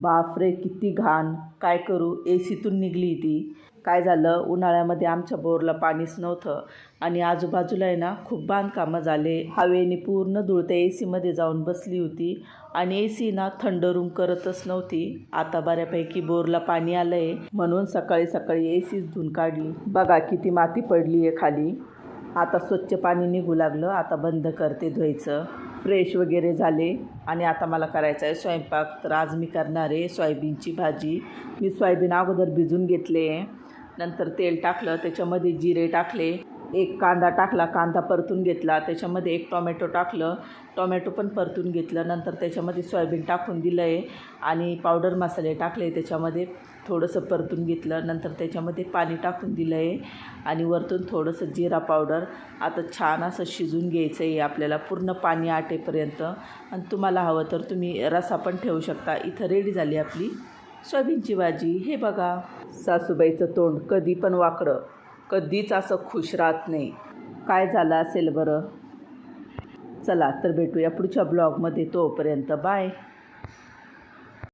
बापरे किती घाण. काय करू, एसीतून निघली ती. काय झालं, उन्हाळ्यामध्ये आमच्या बोरला पाणीच नव्हतं आणि आजूबाजूला आहे ना खूप बांधकामं झाले. हवेने पूर्ण धूळ त्या एसीमध्ये जाऊन बसली होती आणि एसी ना थंड रूम करतच नव्हती. आता बऱ्यापैकी बोरला पाणी आलंय म्हणून सकाळी सकाळी एसीच धुवून काढली. बघा किती माती पडली आहे खाली. आता स्वच्छ पाणी निघू लागलं. आता बंद करते धुवायचं. फ्रेश वगैरे झाले आणि आता मला करायचं आहे स्वयंपाक. तर आज मी करणार आहे सोयाबीनची भाजी. मी सोयाबीन अगोदर भिजून घेतले, नंतर तेल टाकलं, त्याच्यामध्ये जिरे टाकले, एक कांदा टाकला, कांदा परतून घेतला, त्याच्यामध्ये एक टोमॅटो टाकलं, टोमॅटो पण परतून घेतलं, नंतर त्याच्यामध्ये सोयाबीन टाकून दिलं आहे आणि पावडर मसाले टाकले, त्याच्यामध्ये थोडंसं परतून घेतलं, नंतर त्याच्यामध्ये पाणी टाकून दिलं आहे आणि वरतून थोडंसं जिरा पावडर. आता छान असं शिजून घ्यायचं आहे आपल्याला पूर्ण पाणी आटेपर्यंत. आणि तुम्हाला हवं तर तुम्ही रस्सा पण ठेवू शकता. इथं रेडी झाली आपली सोयाबीनची भाजी. हे बघा, सासूबाईचं तोंड कधी पण वाकडं, कधीच असं खुश राहत नाही. काय झालं असेल बरं. चला तर भेटूया पुढच्या ब्लॉगमध्ये. तोपर्यंत बाय.